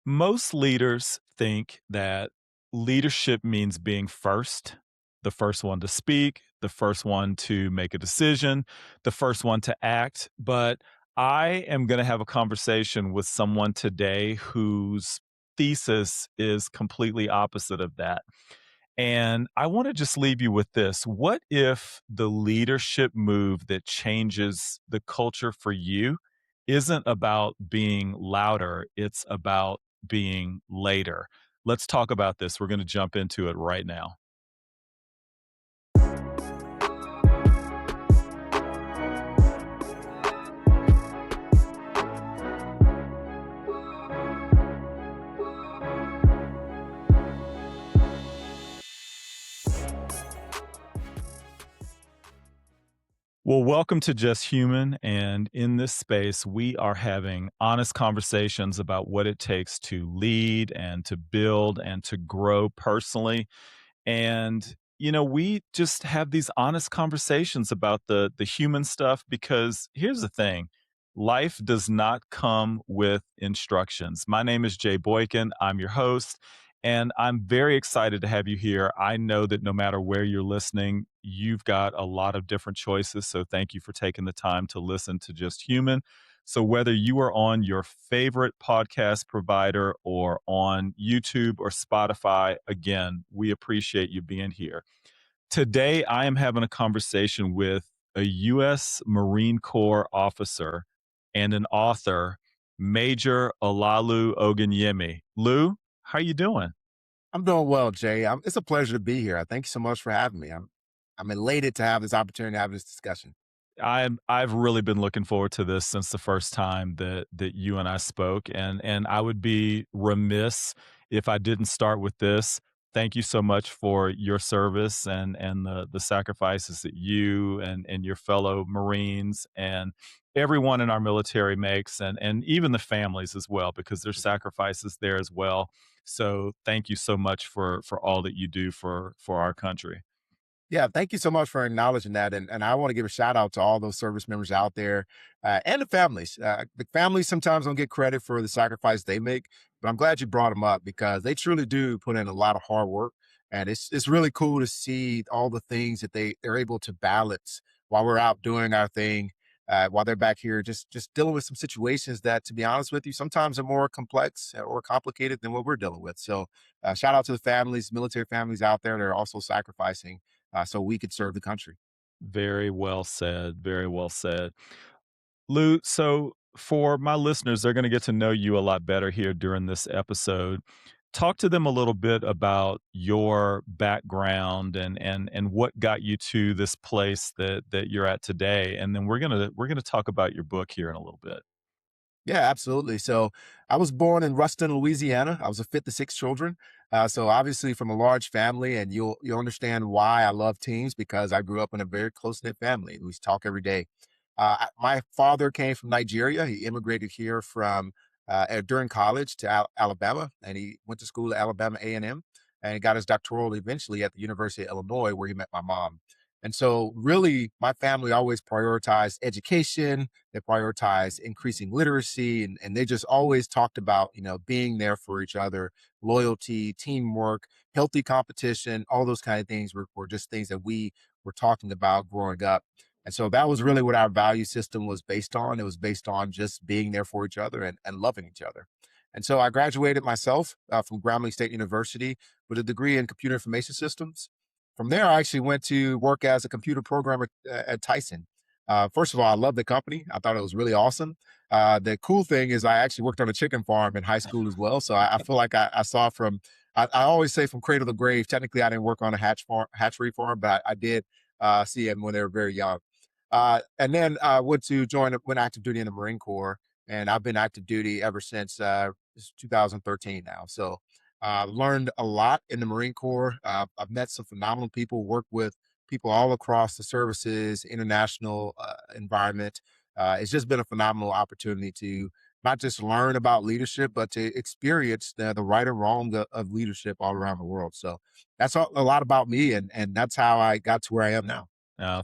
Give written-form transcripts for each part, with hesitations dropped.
Most leaders think that leadership means being first, the first one to speak, the first one to make a decision, the first one to act. But I am going to have a conversation with someone today whose thesis is completely opposite of that. And I want to just leave you with this. What if the leadership move that changes the culture for you isn't about being louder, it's about being later? Let's talk about this. We're going to jump into it right now. Well, welcome to Just Human. And in this space, we are having honest conversations about what it takes to lead and to build and to grow personally. And, we just have these honest conversations about the human stuff because here's the thing. Life does not come with instructions. My name is Jay Boykin. I'm your host, and I'm very excited to have you here. I know that no matter where you're listening, you've got a lot of different choices. So thank you for taking the time to listen to Just Human. So, whether you are on your favorite podcast provider or on YouTube or Spotify, again, we appreciate you being here. Today, I am having a conversation with a U.S. Marine Corps officer and an author, Major Olaolu Ogunyemi. Lou, how you doing? I'm doing well, Jay. It's a pleasure to be here. Thank you so much for having me. I'm elated to have this opportunity to have this discussion. I've really been looking forward to this since the first time that you and I spoke, and I would be remiss if I didn't start with this. Thank you so much for your service and the sacrifices that you and your fellow Marines and everyone in our military makes, and even the families as well, because there's sacrifices there as well. So thank you so much for all that you do for our country. Yeah, thank you so much for acknowledging that. And I want to give a shout out to all those service members out there and the families. The families sometimes don't get credit for the sacrifice they make, but I'm glad you brought them up because they truly do put in a lot of hard work. And it's really cool to see all the things that they're able to balance while we're out doing our thing, while they're back here just dealing with some situations that, to be honest with you, sometimes are more complex or complicated than what we're dealing with. So shout out to the families, military families out there that are also sacrificing so we could serve the country. Very well said. Very well said. Lou, so for my listeners, they're going to get to know you a lot better here during this episode. Talk to them a little bit about your background and what got you to this place that you're at today, and then we're gonna talk about your book here in a little bit. Yeah, absolutely. So I was born in Ruston, Louisiana. I was a fifth of six children. So obviously from a large family, and you'll understand why I love teams because I grew up in a very close knit family. We talk every day. My father came from Nigeria. He immigrated here from during college to Alabama, and he went to school at Alabama A&M, and he got his doctoral eventually at the University of Illinois, where he met my mom. And so, really, my family always prioritized education. They prioritized increasing literacy, and they just always talked about, being there for each other, loyalty, teamwork, healthy competition, all those kind of things were just things that we were talking about growing up. And so that was really what our value system was based on. It was based on just being there for each other and loving each other. And so I graduated myself from Grambling State University with a degree in computer information systems. From there, I actually went to work as a computer programmer at Tyson. First of all, I love the company. I thought it was really awesome. The cool thing is I actually worked on a chicken farm in high school as well. So I feel like I saw I always say from cradle to grave. Technically, I didn't work on a hatchery farm, but I did see them when they were very young. And then went active duty in the Marine Corps, and I've been active duty ever since 2013 now. So learned a lot in the Marine Corps. I've met some phenomenal people, worked with people all across the services, international environment. It's just been a phenomenal opportunity to not just learn about leadership, but to experience the right and wrong of leadership all around the world. So that's a lot about me, and that's how I got to where I am now.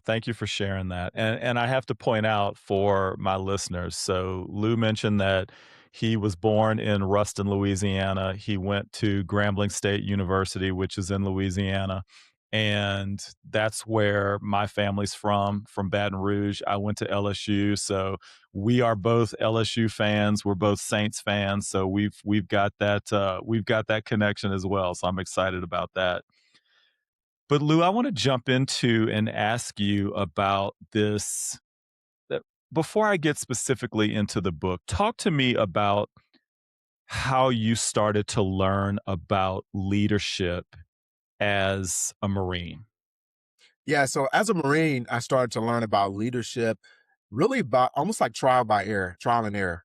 Thank you for sharing that. And I have to point out for my listeners. So Lou mentioned that He was born in Ruston, Louisiana. He went to Grambling State University, which is in Louisiana, and that's where my family's from Baton Rouge. I went to LSU, so we are both LSU fans. We're both Saints fans, so we've got that connection as well. So I'm excited about that. But Lou, I want to jump into and ask you about this. that- Before I get specifically into the book, talk to me about how you started to learn about leadership as a Marine. Yeah, so as a Marine, I started to learn about leadership really about almost like trial and error.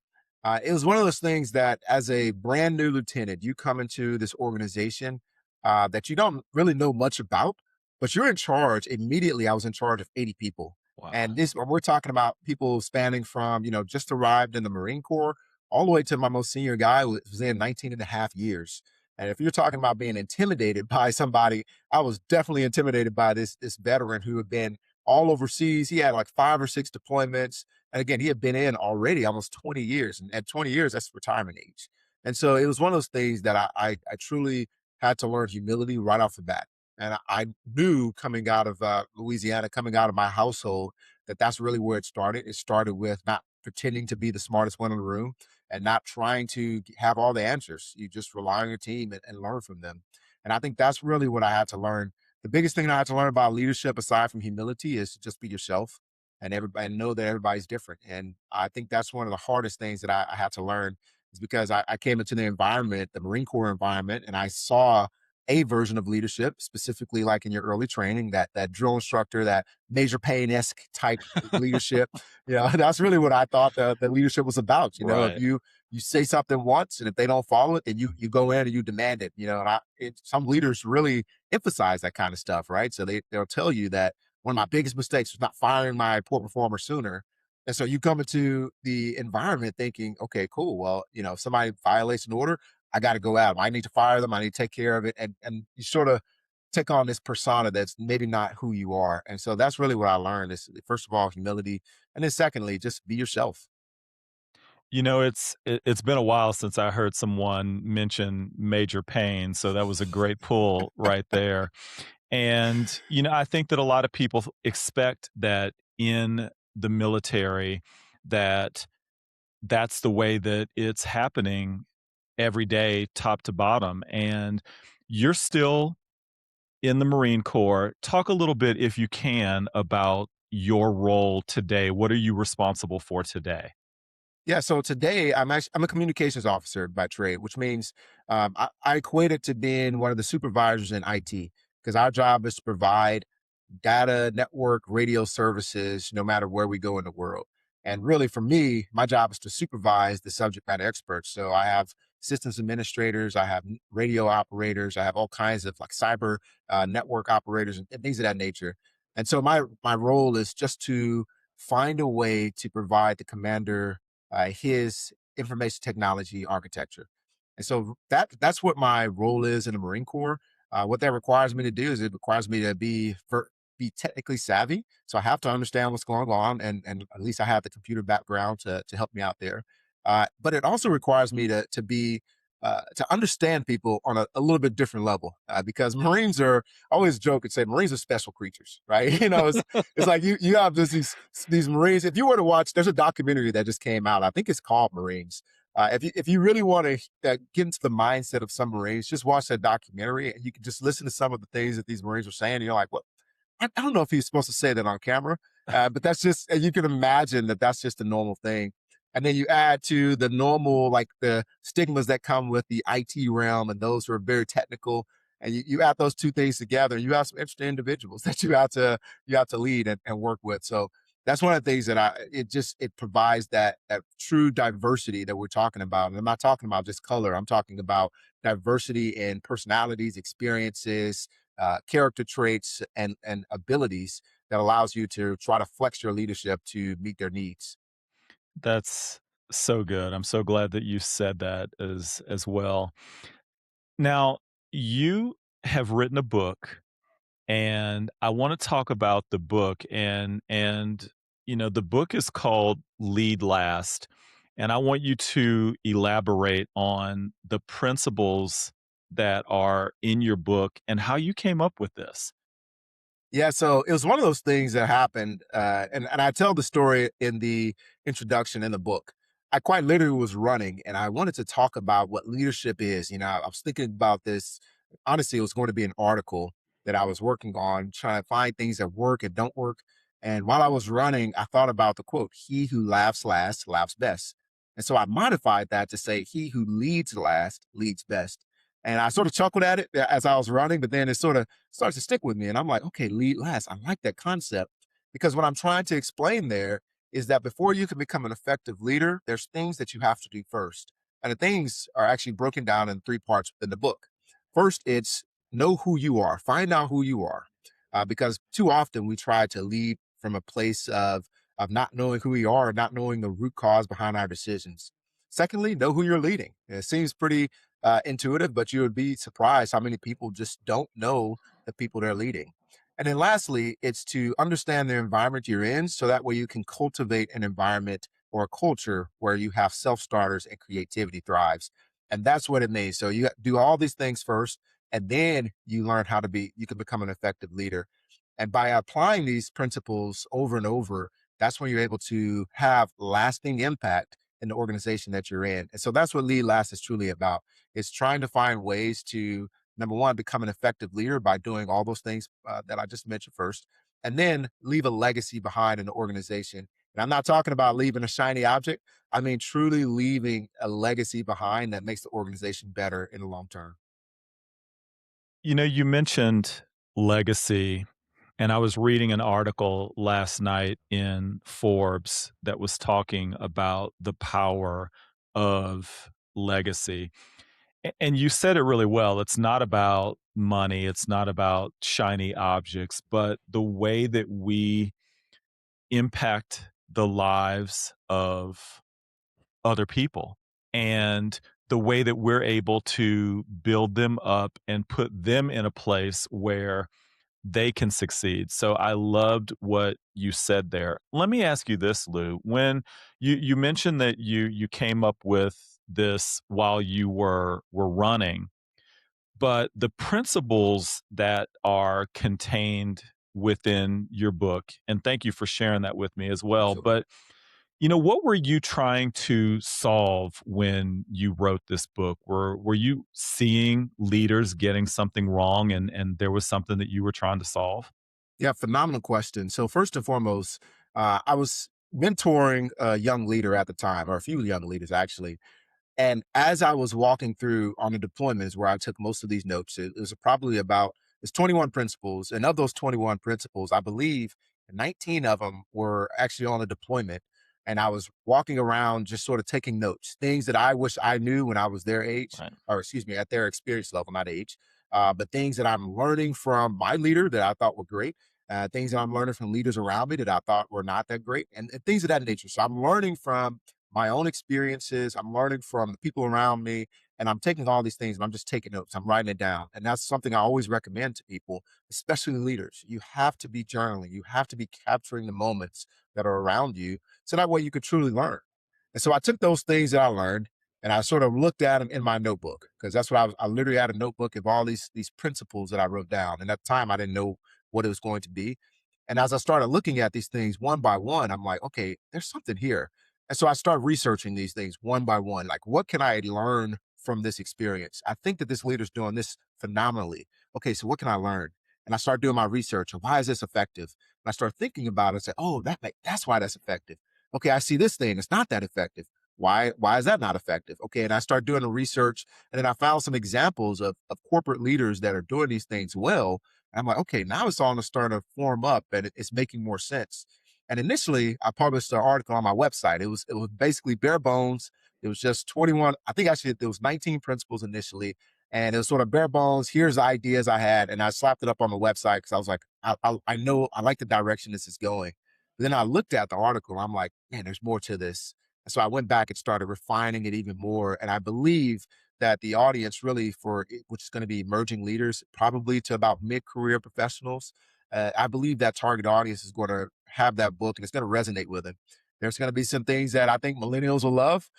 It was one of those things that as a brand new lieutenant, you come into this organization that you don't really know much about, but you're in charge. Immediately, I was in charge of 80 people. Wow. And this, we're talking about people spanning from, just arrived in the Marine Corps all the way to my most senior guy who was in 19 and a half years. And if you're talking about being intimidated by somebody, I was definitely intimidated by this veteran who had been all overseas. He had like 5 or 6 deployments, and again, he had been in already almost 20 years. And at 20 years, that's retirement age. And so it was one of those things that I truly had to learn humility right off the bat. And I knew coming out of Louisiana, coming out of my household, that that's really where it started. It started with not pretending to be the smartest one in the room and not trying to have all the answers. You just rely on your team and learn from them. And I think that's really what I had to learn. The biggest thing I had to learn about leadership, aside from humility, is to just be yourself and everybody and know that everybody's different. And I think that's one of the hardest things that I had to learn is because I came into the environment, the Marine Corps environment, and I saw a version of leadership, specifically like in your early training, that drill instructor, that Major Payne-esque type leadership. That's really what I thought the leadership was about. If Right. you say something once, and if they don't follow it, then you go in and you demand it. Some leaders really emphasize that kind of stuff, right? So they'll tell you that one of my biggest mistakes was not firing my poor performer sooner. And so you come into the environment thinking, okay, cool. Well, if somebody violates an order, I got to go out. I need to fire them. I need to take care of it. And you sort of take on this persona that's maybe not who you are. And so that's really what I learned is, first of all, humility. And then secondly, just be yourself. It's been a while since I heard someone mention Major Payne, so that was a great pull right there. And, I think that a lot of people expect that in the military that that's the way that it's happening every day, top to bottom. And you're still in the Marine Corps. Talk a little bit, if you can, about your role today. What are you responsible for today? Yeah, so today I'm a communications officer by trade, which means I equate it to being one of the supervisors in IT because our job is to provide data, network, radio services, no matter where we go in the world. And really, for me, my job is to supervise the subject matter experts. So I have systems administrators, I have radio operators, I have all kinds of like cyber network operators and things of that nature. And so my role is just to find a way to provide the commander his information technology architecture. And so that's what my role is in the Marine Corps. What that requires me to do is it requires me to be technically savvy. So I have to understand what's going on, and at least I have the computer background to help me out there. But it also requires me to understand people on a little bit different level because Marines are I always joke and say Marines are special creatures, right? It's like you have these Marines. If you were to watch, there's a documentary that just came out. I think it's called Marines. If you really want to get into the mindset of some Marines, just watch that documentary and you can just listen to some of the things that these Marines are saying. And you're like, what? I don't know if he's supposed to say that on camera, but that's just you can imagine that that's just a normal thing. And then you add to the normal, like the stigmas that come with the IT realm and those who are very technical. And you add those two things together, and you have some interesting individuals that you have to lead and work with. So that's one of the things that it provides that true diversity that we're talking about. And I'm not talking about just color. I'm talking about diversity in personalities, experiences, character traits, and abilities that allows you to try to flex your leadership to meet their needs. That's so good. I'm so glad that you said that as well. Now, you have written a book, and I want to talk about the book, and the book is called Lead Last. And I want you to elaborate on the principles that are in your book and how you came up with this. Yeah, so it was one of those things that happened, and I tell the story in the introduction in the book. I quite literally was running, and I wanted to talk about what leadership is. I was thinking about this. Honestly, it was going to be an article that I was working on, trying to find things that work and don't work. And while I was running, I thought about the quote: "He who laughs last laughs best." And so I modified that to say, "He who leads last leads best." And I sort of chuckled at it as I was running, but then it sort of starts to stick with me. And I'm like, okay, lead last. I like that concept because what I'm trying to explain there is that before you can become an effective leader, there's things that you have to do first. And the things are actually broken down in three parts in the book. First, it's know who you are, find out who you are. Because too often we try to lead from a place of not knowing who we are, not knowing the root cause behind our decisions. Secondly, know who you're leading. It seems pretty intuitive, but you would be surprised how many people just don't know the people they're leading. And then lastly, it's to understand the environment you're in so that way you can cultivate an environment or a culture where you have self starters and creativity thrives. And that's what it means. So you do all these things first, and then you learn how to be, you can become an effective leader. And by applying these principles over and over, that's when you're able to have lasting impact in the organization that you're in. And so that's what Lead Last is truly about. It's trying to find ways to, number one, become an effective leader by doing all those things that I just mentioned first, and then leave a legacy behind in the organization. And I'm not talking about leaving a shiny object. I mean, truly leaving a legacy behind that makes the organization better in the long term. You mentioned legacy, and I was reading an article last night in Forbes that was talking about the power of legacy. And you said it really well. It's not about money, it's not about shiny objects, but the way that we impact the lives of other people and the way that we're able to build them up and put them in a place where they can succeed. So I loved what you said there. Let me ask you this, Lou. When you mentioned that you came up with this while you were running, but the principles that are contained within your book, and thank you for sharing that with me as well. Absolutely. But what were you trying to solve when you wrote this book? Were you seeing leaders getting something wrong and there was something that you were trying to solve? Yeah, phenomenal question. So first and foremost, I was mentoring a young leader at the time, or a few young leaders actually. And as I was walking through on the deployments where I took most of these notes, it was probably about it's 21 principles. And of those 21 principles, I believe 19 of them were actually on a deployment. And I was walking around just sort of taking notes, things that I wish I knew when I was their age, Right. or excuse me, at their experience level, not age. But things that I'm learning from my leader that I thought were great, things that I'm learning from leaders around me that I thought were not that great, and things of that nature. So I'm learning from my own experiences. I'm learning from the people around me, and I'm taking all these things and I'm just taking notes. I'm writing it down. And that's something I always recommend to people, especially leaders. You have to be journaling. You have to be capturing the moments that are around you so that way you can truly learn. And so I took those things that I learned and I sort of looked at them in my notebook because that's what I literally had a notebook of all these principles that I wrote down. And at the time I didn't know what it was going to be. And as I started looking at these things one by one, I'm like, okay, there's something here. And so I started researching these things one by one. Like, what can I learn from this experience? I think that this leader's doing this phenomenally. Okay, so what can I learn? And I started doing my research. Why is this effective? And I started thinking about it and say, oh, that's why that's effective. Okay, I see this thing. It's not that effective. Why is that not effective? Okay, and I started doing the research, and then I found some examples of corporate leaders that are doing these things well. And I'm like, okay, now it's all starting to form up, and it's making more sense. And initially, I published an article on my website. It was basically bare bones. It was just 21. I think actually there was 19 principles initially, and it was sort of bare bones. Here's the ideas I had, and I slapped it up on the website because I was like, I know I like the direction this is going. But then I looked at the article. I'm like, man, there's more to this. And so I went back and started refining it even more. And I believe that the audience really which is going to be emerging leaders, probably to about mid-career professionals, I believe that target audience is going to have that book and it's going to resonate with them. There's going to be some things that I think millennials will love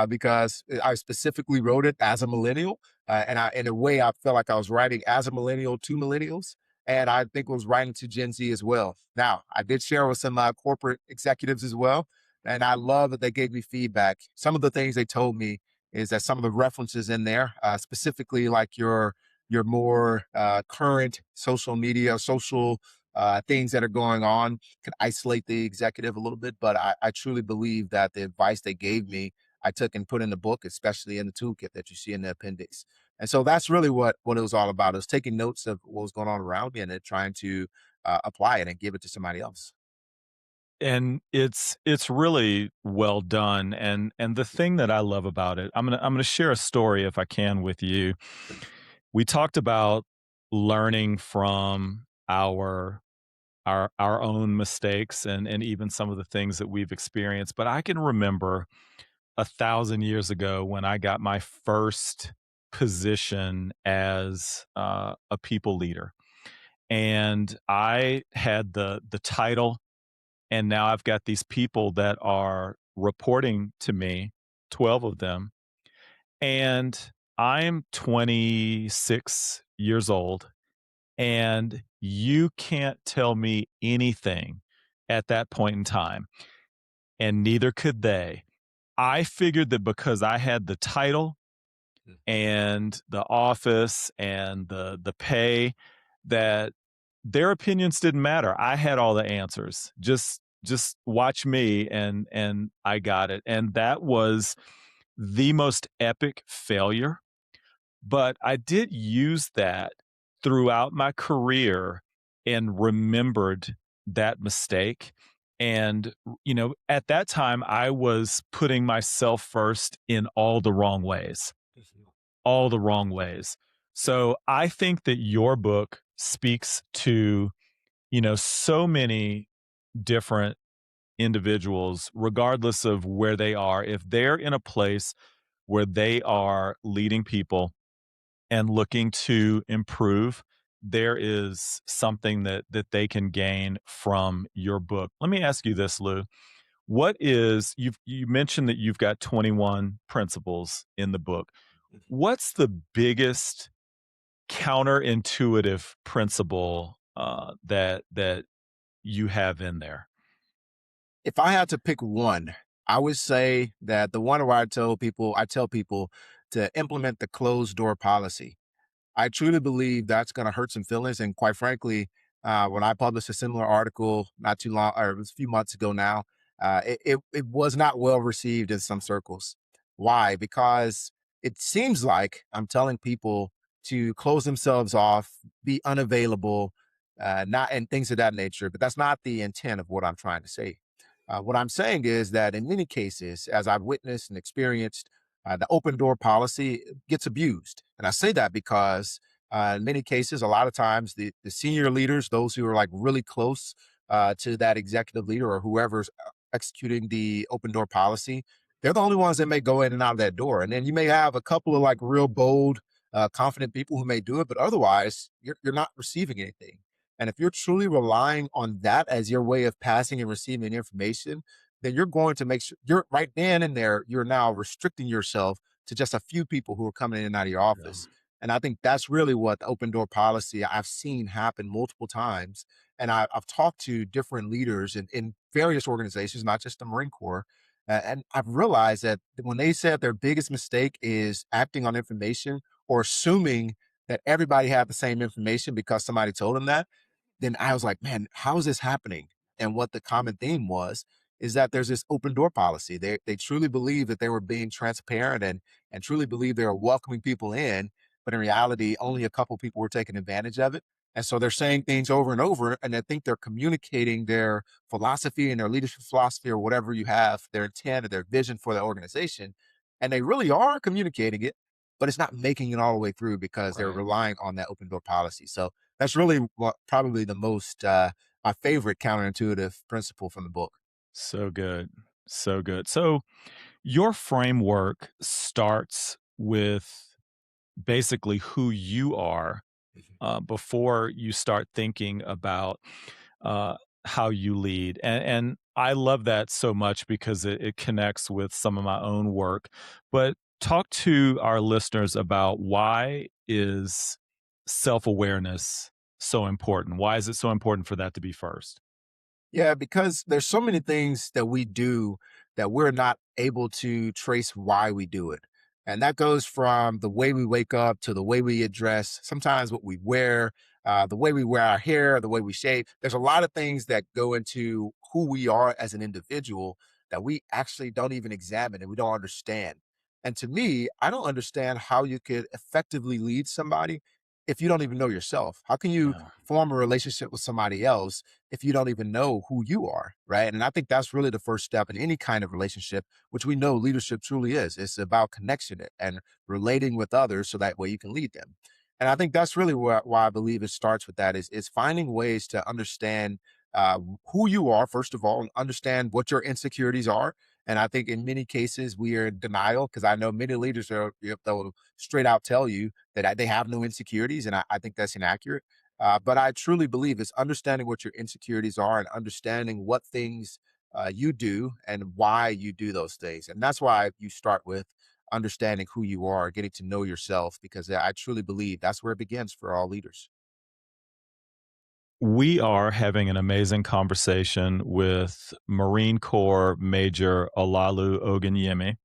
because I specifically wrote it as a millennial. And in a way, I felt like I was writing as a millennial to millennials. And I think it was writing to Gen Z as well. Now, I did share with some corporate executives as well. And I love that they gave me feedback. Some of the things they told me is that some of the references in there, specifically like your more current social media, social things that are going on, can isolate the executive a little bit. But I truly believe that the advice they gave me, I took and put in the book, especially in the toolkit that you see in the appendix. And so that's really what it was all about. It was taking notes of what was going on around me and then trying to apply it and give it to somebody else. And it's really well done, and the thing that I love about it, I'm gonna share a story if I can with you. We talked about learning from our own mistakes and even some of the things that we've experienced, but I can remember 1,000 years ago when I got my first position as, a people leader, and I had the title, and now I've got these people that are reporting to me, 12 of them, and I'm 26 years old, and you can't tell me anything at that point in time, and neither could they. I figured that because I had the title and the office and the pay, that their opinions didn't matter. I had all the answers. Just watch me, and I got it. And that was the most epic failure, but I did use that throughout my career and remembered that mistake. And, at that time, I was putting myself first in all the wrong ways. So I think that your book speaks to, so many different individuals, regardless of where they are. If they're in a place where they are leading people and looking to improve, there is something that they can gain from your book. Let me ask you this, Lou. You mentioned that you've got 21 principles in the book. What's the biggest counterintuitive principle that you have in there? If I had to pick one, I would say that the one where I tell people to implement the closed door policy. I truly believe that's going to hurt some feelings. And quite frankly, when I published a similar article not too long, or it was a few months ago now, it was not well received in some circles. Why? Because it seems like I'm telling people to close themselves off, be unavailable, not and things of that nature. But that's not the intent of what I'm trying to say. What I'm saying is that in many cases, as I've witnessed and experienced, the open door policy gets abused. And I say that because in many cases, a lot of times the senior leaders, those who are like really close to that executive leader or whoever's executing the open door policy, they're the only ones that may go in and out of that door. And then you may have a couple of like real bold, confident people who may do it, but otherwise you're not receiving anything. And if you're truly relying on that as your way of passing and receiving information, then you're going to make sure you're right then and there, you're now restricting yourself to just a few people who are coming in and out of your Yeah. office. And I think that's really what the open door policy I've seen happen multiple times. And I've talked to different leaders in various organizations, not just the Marine Corps. And I've realized that when they said their biggest mistake is acting on information or assuming that everybody had the same information because somebody told them that, then I was like, man, how is this happening? And what the common theme was is that there's this open door policy. They truly believe that they were being transparent and truly believe they were welcoming people in, but in reality, only a couple people were taking advantage of it. And so they're saying things over and over, and I think they're communicating their philosophy and their leadership philosophy or whatever you have, their intent or their vision for the organization. And they really are communicating it, but it's not making it all the way through because they're Right. relying on that open door policy. So that's really what probably the most my favorite counterintuitive principle from the book. So good. So good. So your framework starts with basically who you are Mhm. before you start thinking about uh, how you lead. And I love that so much because it connects with some of my own work. But talk to our listeners about why is self-awareness so important? Why is it so important for that to be first? Yeah, because there's so many things that we do that we're not able to trace why we do it. And that goes from the way we wake up to the way we address, sometimes what we wear, the way we wear our hair, the way we shave. There's a lot of things that go into who we are as an individual that we actually don't even examine and we don't understand. And to me, I don't understand how you could effectively lead somebody if you don't even know yourself. How can you Yeah. form a relationship with somebody else if you don't even know who you are, right? And I think that's really the first step in any kind of relationship, which we know leadership truly is. It's about connection and relating with others so that way you can lead them. And I think that's really why I believe it starts with that is finding ways to understand who you are, first of all, and understand what your insecurities are. And I think in many cases we are in denial because I know many leaders are, they'll straight out tell you that they have no insecurities. And I think that's inaccurate. But I truly believe it's understanding what your insecurities are and understanding what things you do and why you do those things. And that's why you start with understanding who you are, getting to know yourself, because I truly believe that's where it begins for all leaders. We are having an amazing conversation with Marine Corps Major Olaolu Ogunyemi,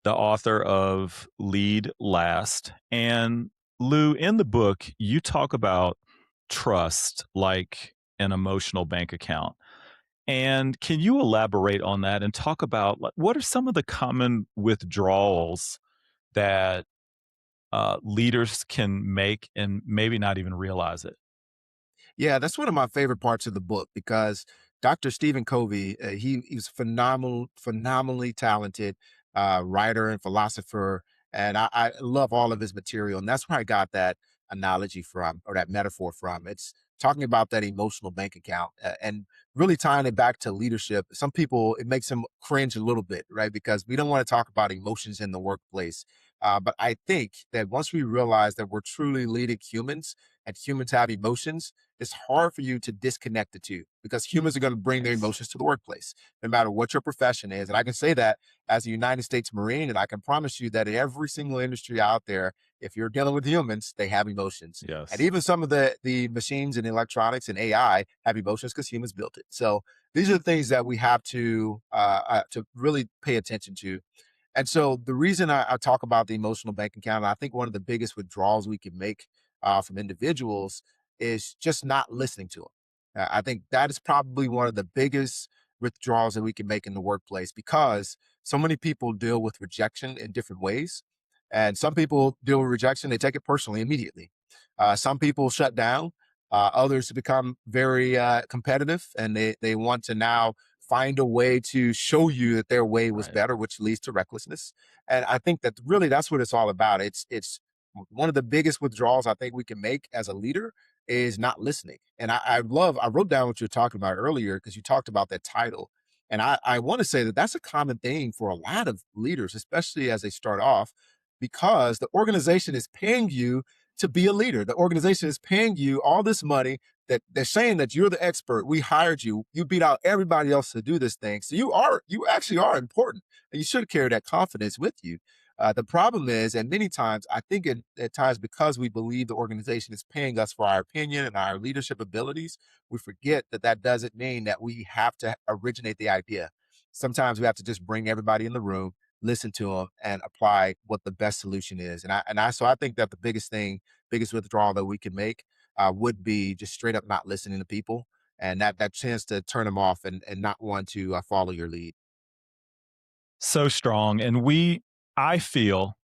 the author of Lead Last. And Lou, in the book, you talk about trust like an emotional bank account. And can you elaborate on that and talk about like, what are some of the common withdrawals that leaders can make and maybe not even realize it? Yeah, that's one of my favorite parts of the book because Dr. Stephen Covey, he's phenomenal, phenomenally talented writer and philosopher, and I love all of his material, and that's where I got that analogy from or that metaphor from. It's talking about that emotional bank account and really tying it back to leadership. Some people it makes them cringe a little bit, right? Because we don't want to talk about emotions in the workplace. But I think that once we realize that we're truly leading humans and humans have emotions, it's hard for you to disconnect the two because humans are going to bring their Yes. emotions to the workplace, no matter what your profession is. And I can say that as a United States Marine, and I can promise you that in every single industry out there, if you're dealing with humans, they have emotions. And Yes. even some of the machines and electronics and AI have emotions because humans built it. So these are the things that we have to really pay attention to. And so the reason I talk about the emotional bank account, I think one of the biggest withdrawals we can make from individuals is just not listening to them. I think that is probably one of the biggest withdrawals that we can make in the workplace because so many people deal with rejection in different ways. And some people deal with rejection, they take it personally immediately. Some people shut down, others become very competitive and they want to now find a way to show you that their way was Right. better, which leads to recklessness. And I think that really that's what it's all about. It's one of the biggest withdrawals I think we can make as a leader is not listening. And I wrote down what you were talking about earlier because you talked about that title. And I want to say that that's a common thing for a lot of leaders, especially as they start off, because the organization is paying you to be a leader. The organization is paying you all this money that they're saying that you're the expert. We hired you. You beat out everybody else to do this thing. So you actually are important and you should carry that confidence with you. The problem is, and many times, I think at times because we believe the organization is paying us for our opinion and our leadership abilities, we forget that that doesn't mean that we have to originate the idea. Sometimes we have to just bring everybody in the room, listen to them, and apply what the best solution is. So I think that the biggest withdrawal that we can make would be just straight up not listening to people, and that chance to turn them off and not want to follow your lead. So strong. And I feel,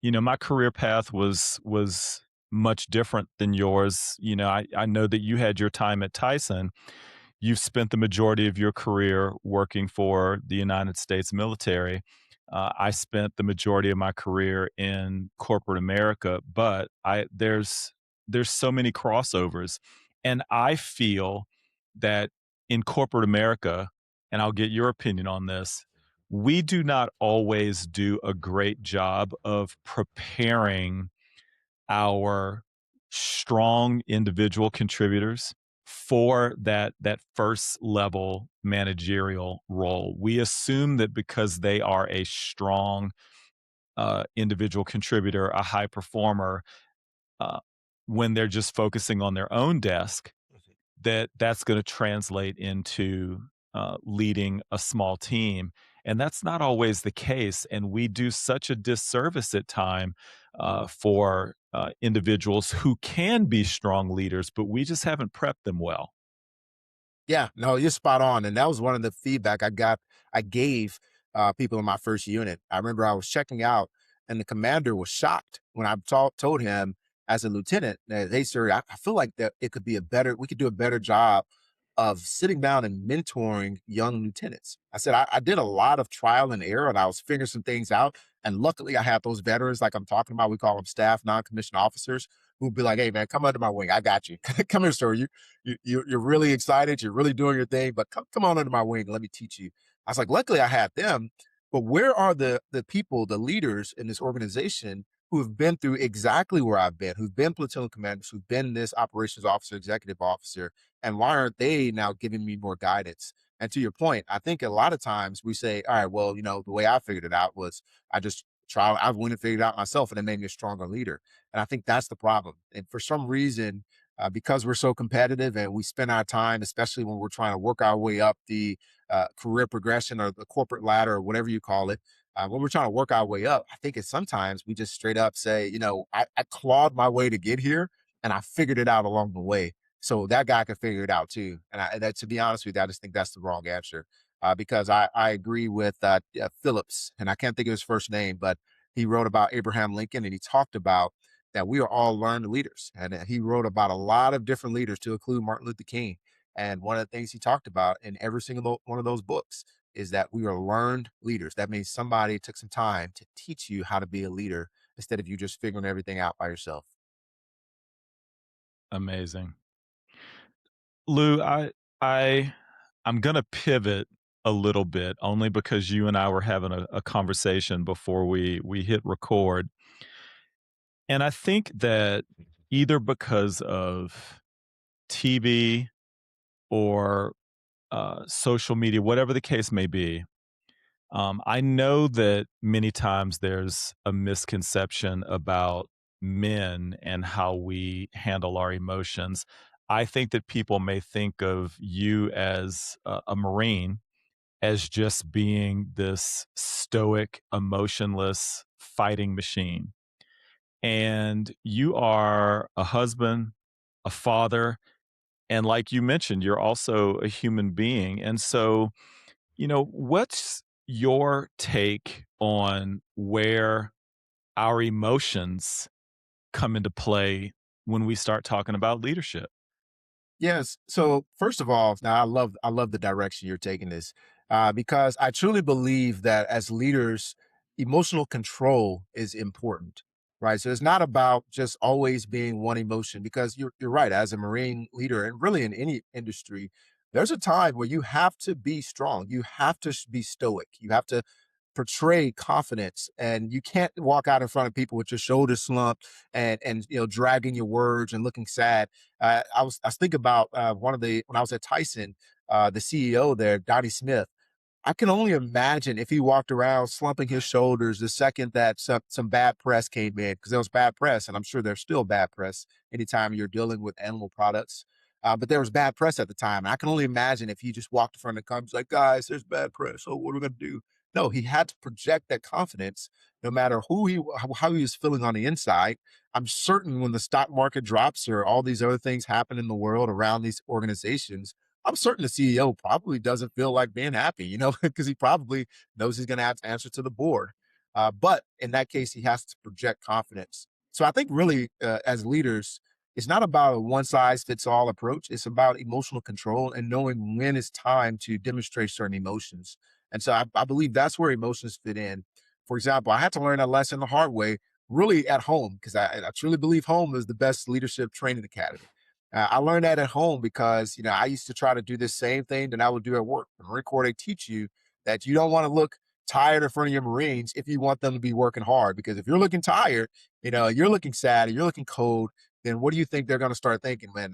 my career path was much different than yours. I know that you had your time at Tyson. You've spent the majority of your career working for the United States military. I spent the majority of my career in corporate America, but there's so many crossovers, and I feel that in corporate America, and I'll get your opinion on this, we do not always do a great job of preparing our strong individual contributors for that first level managerial role. We assume that because they are a strong individual contributor, a high performer, uh, when they're just focusing on their own desk, that's going to translate into leading a small team. And that's not always the case. And we do such a disservice at time for individuals who can be strong leaders, but we just haven't prepped them well. Yeah, no, you're spot on. And that was one of the feedback I gave people in my first unit. I remember I was checking out and the commander was shocked when I told him as a lieutenant that, hey, sir, I feel like that it could be we could do a better job of sitting down and mentoring young lieutenants. I said, I did a lot of trial and error and I was figuring some things out. And luckily I had those veterans like I'm talking about. We call them staff non-commissioned officers who'd be like, hey man, come under my wing. I got you. Come here, sir. You're really excited. You're really doing your thing, but come on under my wing. And let me teach you. I was like, luckily I had them, but where are the people, the leaders in this organization who have been through exactly where I've been, who've been platoon commanders, who've been this operations officer, executive officer, and why aren't they now giving me more guidance? And to your point, I think a lot of times we say, all right, well, the way I figured it out was I went and figured it out myself and it made me a stronger leader. And I think that's the problem. And for some reason, because we're so competitive and we spend our time, especially when we're trying to work our way up the career progression or the corporate ladder or whatever you call it, when we're trying to work our way up, I think it's sometimes we just straight up say, I clawed my way to get here and I figured it out along the way. So that guy could figure it out too. And that, to be honest with you, I just think that's the wrong answer because I agree with Phillips, and I can't think of his first name, but he wrote about Abraham Lincoln and he talked about that we are all learned leaders. And he wrote about a lot of different leaders to include Martin Luther King. And one of the things he talked about in every single one of those books is that we are learned leaders. That means somebody took some time to teach you how to be a leader instead of you just figuring everything out by yourself. Amazing. Lou, I I'm gonna pivot a little bit only because you and I were having a conversation before we hit record. And I think that either because of TV or social media, whatever the case may be, I know that many times there's a misconception about men and how we handle our emotions. I think that people may think of you as a Marine as just being this stoic, emotionless fighting machine. And you are a husband, a father, and like you mentioned, you're also a human being. And so, what's your take on where our emotions come into play when we start talking about leadership? Yes. So first of all, now I love the direction you're taking this because I truly believe that as leaders, emotional control is important, right? So it's not about just always being one emotion because you're right. As a Marine leader, and really in any industry, there's a time where you have to be strong. You have to be stoic. You have to portray confidence, and you can't walk out in front of people with your shoulders slumped and dragging your words and looking sad. I was thinking about one of the when I was at Tyson, the CEO there, Donnie Smith. I can only imagine if he walked around slumping his shoulders the second that some bad press came in, because there was bad press, and I'm sure there's still bad press anytime you're dealing with animal products. But there was bad press at the time. And I can only imagine if he just walked in front of the company, like, guys, there's bad press. So what are we going to do? No, he had to project that confidence no matter how he was feeling on the inside. I'm certain when the stock market drops or all these other things happen in the world around these organizations, I'm certain the CEO probably doesn't feel like being happy, because he probably knows he's going to have to answer to the board. But in that case, he has to project confidence. So I think really, as leaders, it's not about a one size fits all approach. It's about emotional control and knowing when it's time to demonstrate certain emotions. And so I believe that's where emotions fit in. For example, I had to learn that lesson the hard way, really at home, because I truly believe home is the best leadership training academy. I learned that at home because I used to try to do the same thing that I would do at work. The Marine Corps, they teach you that you don't want to look tired in front of your Marines if you want them to be working hard. Because if you're looking tired, you're looking sad, and you're looking cold, then what do you think they're going to start thinking? Man,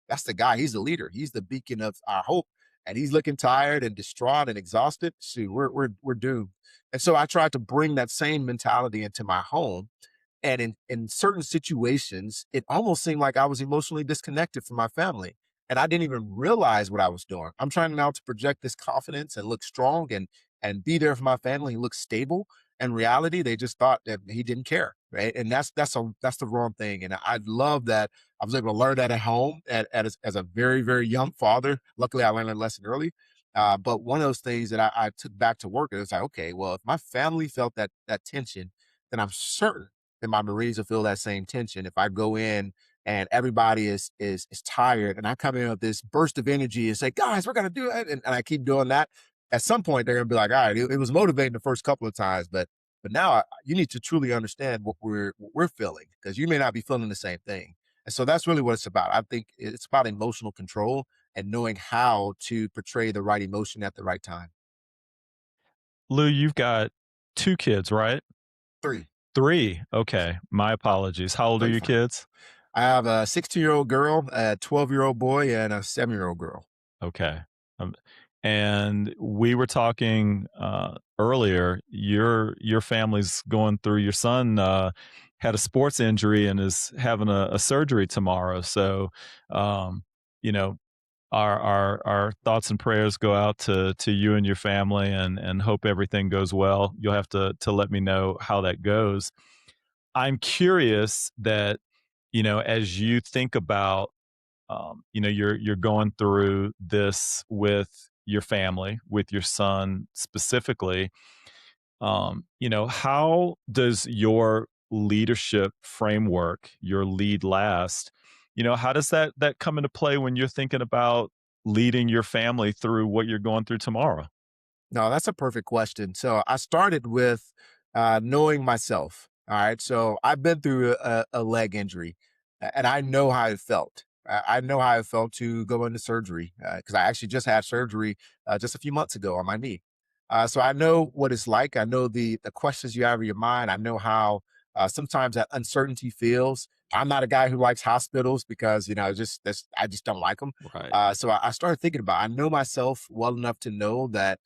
that's the guy. He's the leader. He's the beacon of our hope. And he's looking tired and distraught and exhausted. Shoot, we're doomed. And so I tried to bring that same mentality into my home, and in certain situations, it almost seemed like I was emotionally disconnected from my family. And I didn't even realize what I was doing. I'm trying now to project this confidence and look strong and be there for my family and look stable. In reality, they just thought that he didn't care. Right. And that's the wrong thing. And I love that I was able to learn that at home as a very, very young father. Luckily, I learned that lesson early. But one of those things that I took back to work, it was like, okay, well, if my family felt that tension, then I'm certain and my Marines will feel that same tension. If I go in and everybody is tired, and I come in with this burst of energy and say, "Guys, we're gonna do it," and I keep doing that, at some point they're gonna be like, "All right, it was motivating the first couple of times, but now you need to truly understand what we're feeling because you may not be feeling the same thing." And so that's really what it's about. I think it's about emotional control and knowing how to portray the right emotion at the right time. Lou, you've got 2 kids, right? Three. 3. Okay. My apologies. How old No, are you're your fine. kids? I have a 16-year-old girl, a 12-year-old boy, and a 7-year-old girl. Okay. Um, and we were talking earlier. Your family's going through. Your son had a sports injury and is having a surgery tomorrow. So, um, you know, our thoughts and prayers go out to you and your family, and hope everything goes well. You'll have to let me know how that goes. I'm curious that as you think about you're going through this with your family, with your son specifically. How does your leadership framework, your lead last, how does that come into play when you're thinking about leading your family through what you're going through tomorrow? No, that's a perfect question. So I started with knowing myself. All right. So I've been through a leg injury and I know how it felt. I know how it felt to go into surgery because I actually just had surgery just a few months ago on my knee. So I know what it's like. I know the questions you have in your mind. I know how sometimes that uncertainty feels. I'm not a guy who likes hospitals because I just don't like them. Right. So I started thinking about. I know myself well enough to know that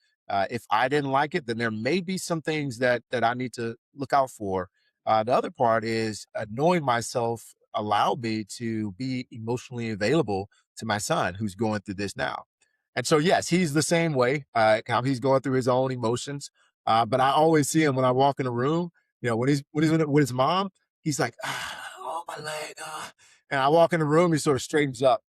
if I didn't like it, then there may be some things that I need to look out for. The other part is knowing myself allowed me to be emotionally available to my son who's going through this now. And so, yes, he's the same way. How he's going through his own emotions. But I always see him when I walk in a room. When he's with his mom, he's like, "Oh, my leg," and I walk in the room, he sort of straightens up.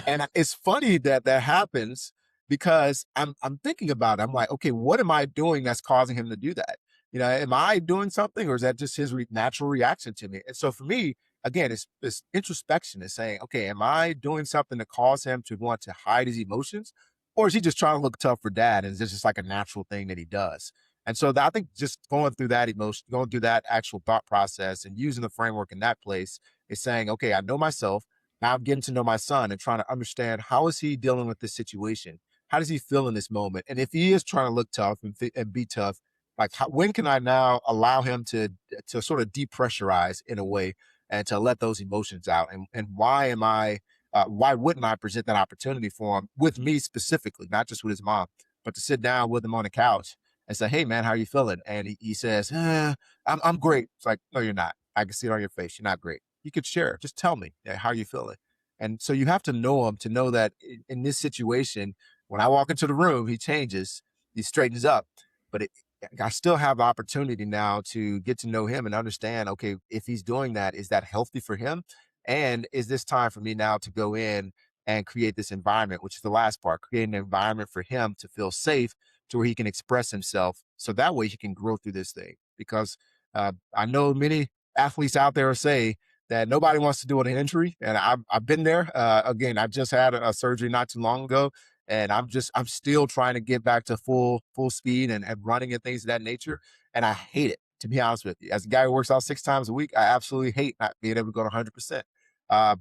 And it's funny that that happens because I'm thinking about it. I'm like, okay, what am I doing that's causing him to do that? Am I doing something, or is that just his natural reaction to me? And so for me, again, it's introspection. Is saying, okay, am I doing something to cause him to want to hide his emotions, or is he just trying to look tough for dad? And it's just like a natural thing that he does. And so I think just going through that emotion, going through that actual thought process, and using the framework in that place is saying, okay, I know myself. Now I'm getting to know my son and trying to understand how is he dealing with this situation, how does he feel in this moment? And if he is trying to look tough and be tough, like when can I now allow him to sort of depressurize in a way and to let those emotions out? And why wouldn't I present that opportunity for him with me specifically, not just with his mom, but to sit down with him on the couch and say, "Hey man, how are you feeling?" And he says, I'm great." It's like, "No, you're not. I can see it on your face. You're not great. You could share. Just tell me, yeah, how you feeling." And so you have to know him to know that in this situation, when I walk into the room, he changes, he straightens up, but I still have the opportunity now to get to know him and understand, okay, if he's doing that, is that healthy for him? And is this time for me now to go in and create this environment, which is the last part, create an environment for him to feel safe to where he can express himself. So that way he can grow through this thing. Because I know many athletes out there say that nobody wants to do an injury. And I've been there. Again, I just had a surgery not too long ago. And I'm still trying to get back to full speed and running and things of that nature. And I hate it, to be honest with you. As a guy who works out 6 times a week, I absolutely hate not being able to go to 100%.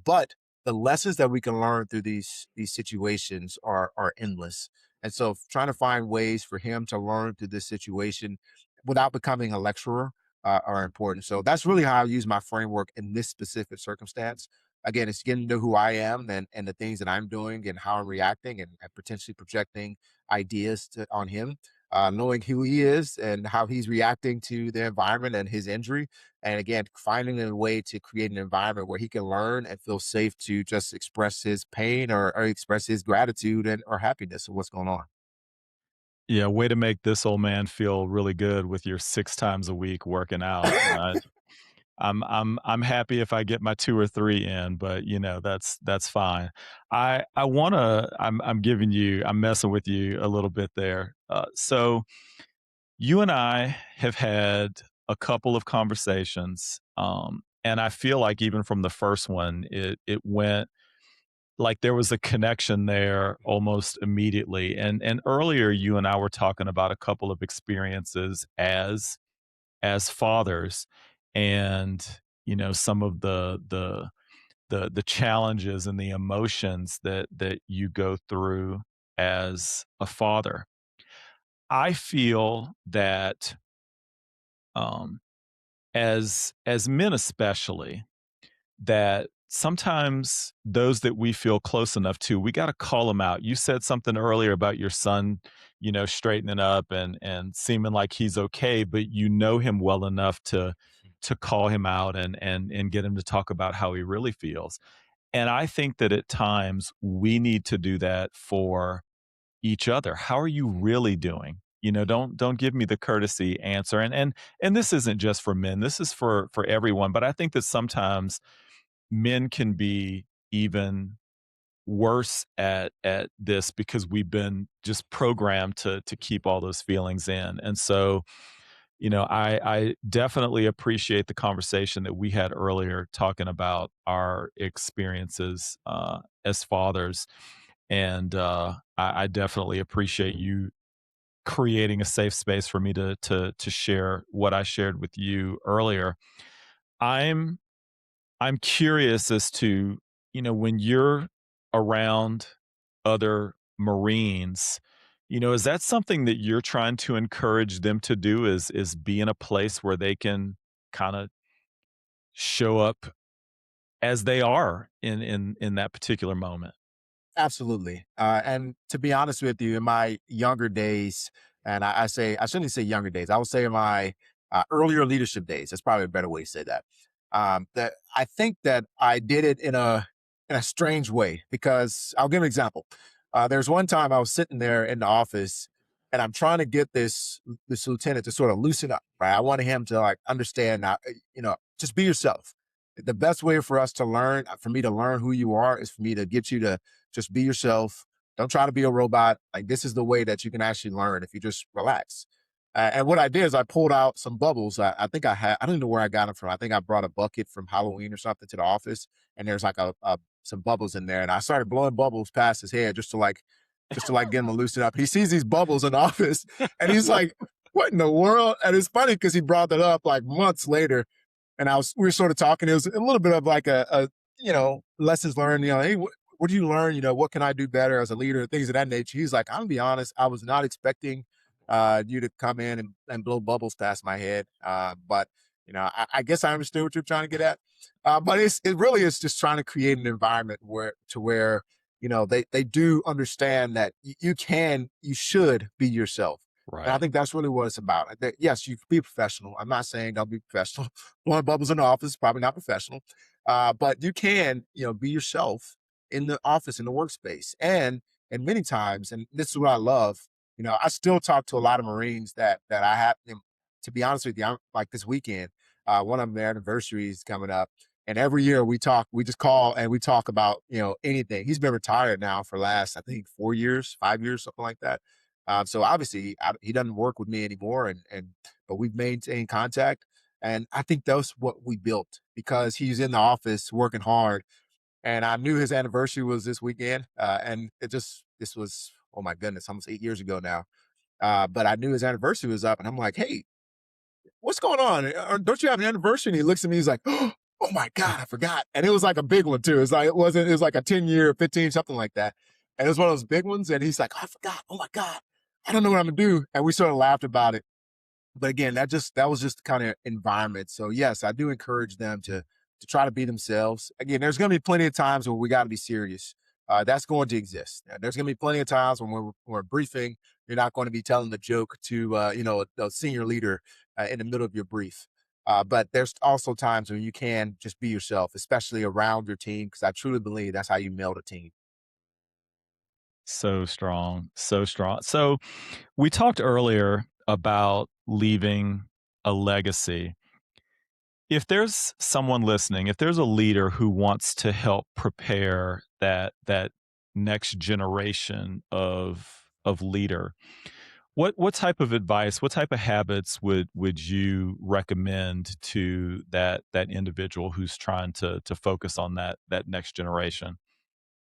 But the lessons that we can learn through these situations are endless. And so trying to find ways for him to learn through this situation without becoming a lecturer are important. So that's really how I use my framework in this specific circumstance. again, it's getting to know who I am and the things that I'm doing and how I'm reacting and potentially projecting ideas on him, knowing who he is and how he's reacting to the environment and his injury. And again, finding a way to create an environment where he can learn and feel safe to just express his pain or express his gratitude and or happiness of what's going on. Yeah, way to make this old man feel really good with your 6 times a week working out. I'm happy if I get my 2 or 3 in, but, that's fine. I wanna I'm giving you I'm messing with you a little bit there. So you and I have had a couple of conversations, and I feel like even from the first one, it went like there was a connection there almost immediately. And earlier, you and I were talking about a couple of experiences as fathers, and some of the challenges and the emotions that you go through as a father. I feel that um, as men especially, that sometimes those that we feel close enough to, we got to call them out. You said something earlier about your son, straightening up and seeming like he's okay, but you know him well enough to call him out and get him to talk about how he really feels. And I think that at times we need to do that for each other. How are you really doing? Don't give me the courtesy answer. And this isn't just for men. This is for everyone. But I think that sometimes men can be even worse at this because we've been just programmed to keep all those feelings in. And so, I definitely appreciate the conversation that we had earlier talking about our experiences as fathers. And I definitely appreciate you creating a safe space for me to share what I shared with you earlier. I'm I'm curious as to, when you're around other Marines, is that something that you're trying to encourage them to do, is be in a place where they can kind of show up as they are in that particular moment? Absolutely. And to be honest with you, in my younger days, and I say, I shouldn't say younger days, I would say in my earlier leadership days, that's probably a better way to say that. That I think that I did it in a strange way because I'll give an example. There's one time I was sitting there in the office and I'm trying to get this lieutenant to sort of loosen up, right? I wanted him to like understand now, just be yourself. The best way for us to learn, for me to learn who you are, is for me to get you to just be yourself. Don't try to be a robot. Like this is the way that you can actually learn if you just relax. And what I did is I pulled out some bubbles. I think I don't know where I got them from. I think I brought a bucket from Halloween or something to the office, and there's like some bubbles in there. And I started blowing bubbles past his head just to like get him to loosen up. He sees these bubbles in the office, and he's like, "What in the world?" And it's funny because he brought that up like months later, and we were sort of talking. It was a little bit of like a lessons learned. Hey, what do you learn? What can I do better as a leader? Things of that nature. He's like, I'm gonna be honest, I was not expecting you to come in and blow bubbles past my head. But I guess I understood what you're trying to get at. But it really is just trying to create an environment where they do understand that you should be yourself. And I Right. think that's really what it's about. Yes, you can be professional. I'm not saying don't be professional. Blowing bubbles in the office is probably not professional. But you can, be yourself in the office, in the workspace. And many times, and this is what I love, I still talk to a lot of Marines that I have, and to be honest with you, I'm like this weekend, one of their anniversaries coming up. And every year we just call and we talk about, anything. He's been retired now for last, I think 4 years, 5 years, something like that. So obviously he doesn't work with me anymore, but we've maintained contact, and I think that's what we built because he's in the office working hard, and I knew his anniversary was this weekend, and this was, oh my goodness, almost 8 years ago now. But I knew his anniversary was up, and I'm like, hey, what's going on? Don't you have an anniversary? And he looks at me, he's like, oh my God, I forgot. And it was like a big one too. It was like a 10-year, 15, something like that. And it was one of those big ones. And he's like, I forgot. Oh my God. I don't know what I'm gonna do. And we sort of laughed about it. But again, that was just the kind of environment. So yes, I do encourage them to try to be themselves. Again, there's going to be plenty of times where we got to be serious. That's going to exist. There's going to be plenty of times when we're briefing. You're not going to be telling the joke to a senior leader in the middle of your brief. But there's also times when you can just be yourself, especially around your team, because I truly believe that's how you meld a team. So strong, so strong. So we talked earlier about leaving a legacy. If there's someone listening, if there's a leader who wants to help prepare that next generation of leader, what type of advice, what type of habits would you recommend to that individual who's trying to focus on that next generation?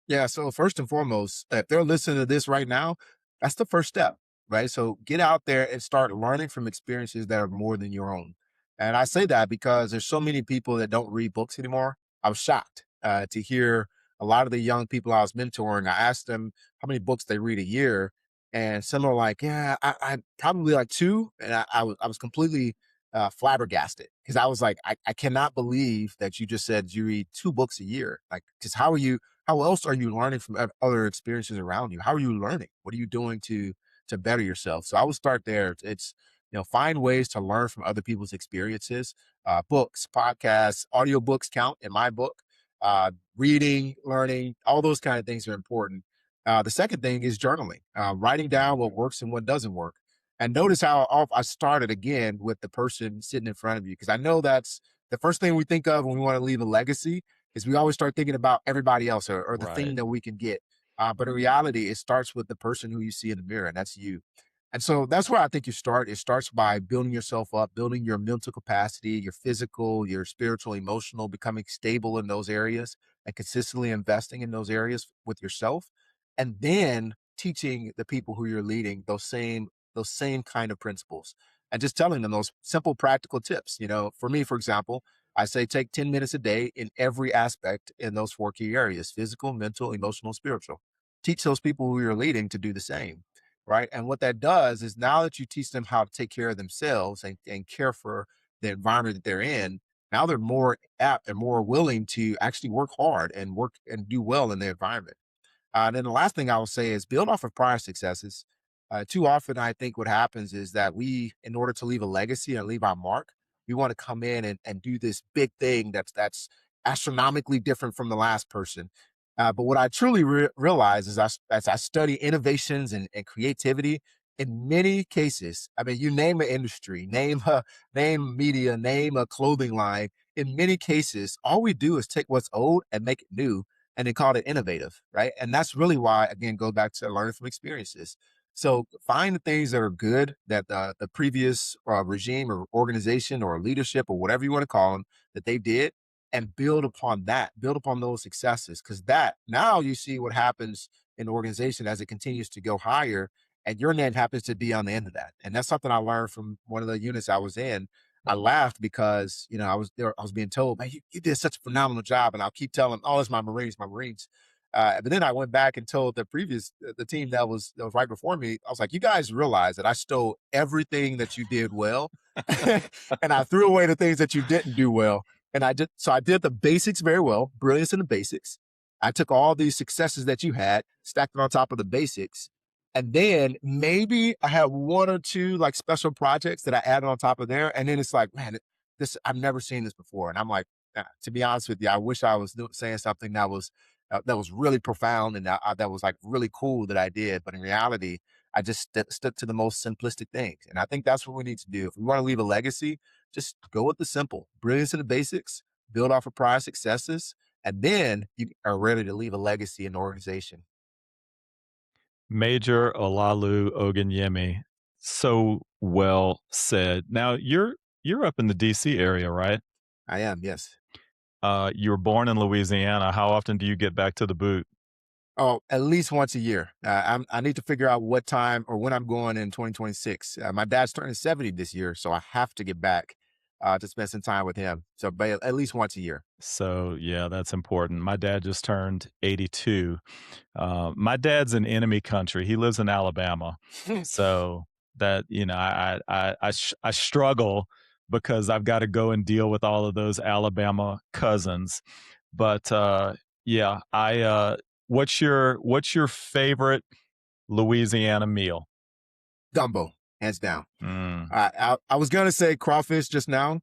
Yeah. So first and foremost, if they're listening to this right now, that's the first step, right? So get out there and start learning from experiences that are more than your own. And I say that because there's so many people that don't read books anymore. I was shocked to hear a lot of the young people I was mentoring. I asked them how many books they read a year, and some are like, "Yeah, I probably like two," and I was completely flabbergasted because I was like, I cannot believe that you just said you read two books a year. Like, because how else are you learning from other experiences around you? How are you learning? What are you doing to better yourself? So I would start there. It's find ways to learn from other people's experiences. Books, podcasts, audiobooks count in my book. Reading, learning, all those kind of things are important. The second thing is journaling, writing down what works and what doesn't work. And notice how I started again with the person sitting in front of you, because I know that's the first thing we think of when we want to leave a legacy is we always start thinking about everybody else or the thing Right. that we can get. But in reality, it starts with the person who you see in the mirror, and that's you. And so that's where I think you start. It starts by building yourself up, building your mental capacity, your physical, your spiritual, emotional, becoming stable in those areas and consistently investing in those areas with yourself. And then teaching the people who you're leading those same kind of principles and just telling them those simple practical tips. For me, for example, I say take 10 minutes a day in every aspect in those four key areas: physical, mental, emotional, spiritual. Teach those people who you're leading to do the same. Right. And what that does is now that you teach them how to take care of themselves and care for the environment that they're in, now they're more apt and more willing to actually work hard and work and do well in the environment. And then the last thing I will say is build off of prior successes. Too often, I think what happens is that we, in order to leave a legacy and leave our mark, we want to come in and do this big thing that's astronomically different from the last person. But what I truly realize is as I study innovations and creativity, in many cases, I mean, you name an industry, name media, name a clothing line. In many cases, all we do is take what's old and make it new and they called it innovative, right? And that's really why, again, go back to learning from experiences. So find the things that are good that the previous regime or organization or leadership or whatever you want to call them that they did, and build upon that, build upon those successes, because that now you see what happens in the organization as it continues to go higher, and your name happens to be on the end of that. And that's something I learned from one of the units I was in. I laughed because I was there. I was being told, "Man, you did such a phenomenal job," and I'll keep telling them, "Oh, it's my Marines, my Marines." But then I went back and told the team that was right before me. I was like, "You guys realize that I stole everything that you did well, and I threw away the things that you didn't do well." And I did the basics very well, brilliance in the basics. I took all these successes that you had, stacked it on top of the basics, and then maybe I have one or two like special projects that I added on top of there. And then it's like, man, this I've never seen this before. And I'm like, to be honest with you, I wish I was saying something that was really profound and that was like really cool that I did. But in reality, I just stuck to the most simplistic things. And I think that's what we need to do. If we want to leave a legacy, just go with the simple, brilliance in the basics, build off of prior successes, and then you are ready to leave a legacy in the organization. Major Olaolu Ogunyemi. So well said. Now you're up in the DC area, right? I am, yes. You were born in Louisiana. How often do you get back to the boot? Oh, at least once a year. I need to figure out what time or when I'm going in 2026. My dad's turning 70 this year, so I have to get back to spend some time with him. So, but at least once a year. So yeah, that's important. My dad just turned 82. My dad's in enemy country. He lives in Alabama, so that I struggle because I've got to go and deal with all of those Alabama cousins. But yeah, what's your favorite Louisiana meal? Gumbo, hands down. Mm. I was gonna say crawfish just now,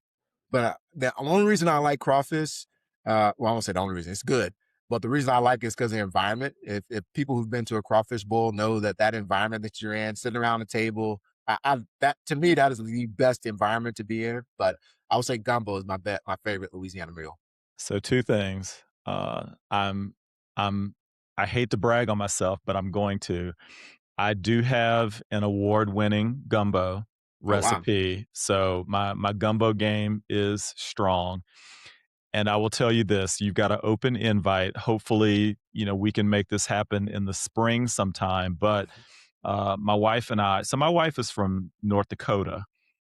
but the only reason I like crawfish, well, I won't say the only reason. It's good, but the reason I like it is because of the environment. If people who've been to a crawfish bowl know that that environment that you're in, sitting around the table, that to me that is the best environment to be in. But I would say gumbo is my favorite Louisiana meal. So two things. I'm I hate to brag on myself, but I'm going to. I do have an award-winning gumbo Oh wow. recipe, so my gumbo game is strong. And I will tell you this, you've got an open invite. Hopefully, we can make this happen in the spring sometime. But my wife and I, so my wife is from North Dakota,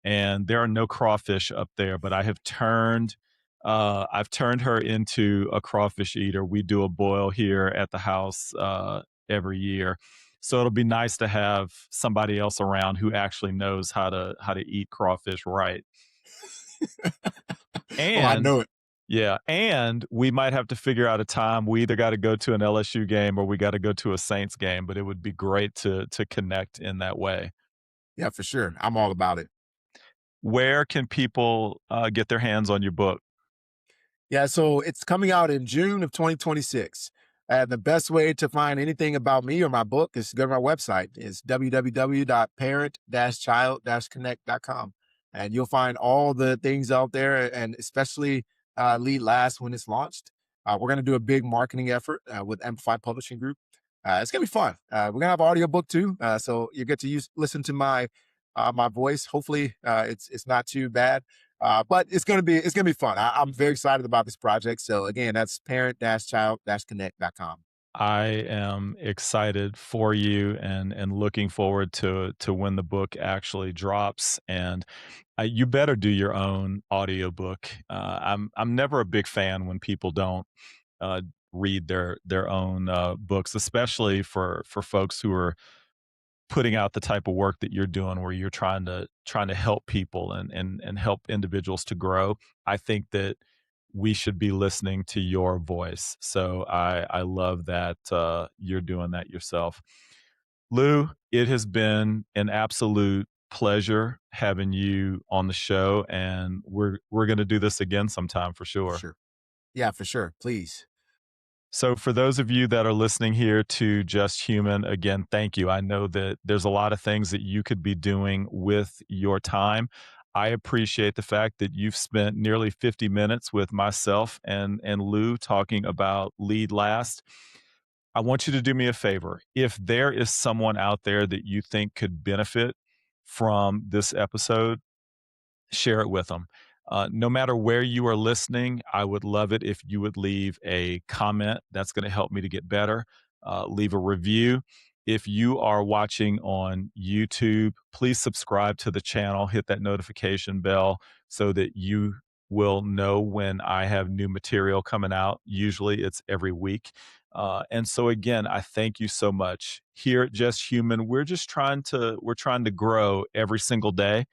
and there are no crawfish up there, but I've turned her into a crawfish eater. We do a boil here at the house every year. So it'll be nice to have somebody else around who actually knows how to eat crawfish right. Oh, I And know it. yeah, and we might have to figure out a time. We either got to go to an LSU game or we got to go to a Saints game, but it would be great to connect in that way. Yeah, for sure. I'm all about it. Where can people get their hands on your book? Yeah, so it's coming out in June of 2026. And the best way to find anything about me or my book is to go to my website. It's www.parent-child-connect.com. And you'll find all the things out there, and especially Lead Last when it's launched. We're going to do a big marketing effort with Amplify Publishing Group. It's going to be fun. We're going to have an audiobook too. So you get to listen to my voice. Hopefully, it's not too bad. But it's gonna be fun. I'm very excited about this project. So again, that's parent-child-connect.com. I am excited for you and looking forward to when the book actually drops. And you better do your own audiobook. I'm never a big fan when people don't uh, read their own books, especially for folks who are putting out the type of work that you're doing, where you're trying to help people and help individuals to grow. I think that we should be listening to your voice. So I love that you're doing that yourself. Lou, it has been an absolute pleasure having you on the show, and we're going to do this again sometime for For sure. sure. Yeah, for sure. Please. So, for those of you that are listening here to Just Human, again, thank you. I know that there's a lot of things that you could be doing with your time. I appreciate the fact that you've spent nearly 50 minutes with myself and Lou talking about Lead Last. I want you to do me a favor. If there is someone out there that you think could benefit from this episode, share it with them. No matter where you are listening, I would love it if you would leave a comment. That's going to help me to get better. Leave a review. If you are watching on YouTube, please subscribe to the channel, hit that notification bell so that you will know when I have new material coming out. Usually it's every week. And so again, I thank you so much. Here at Just Human, we're trying to grow every single day,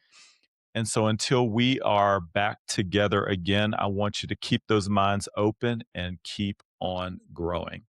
and so until we are back together again, I want you to keep those minds open and keep on growing.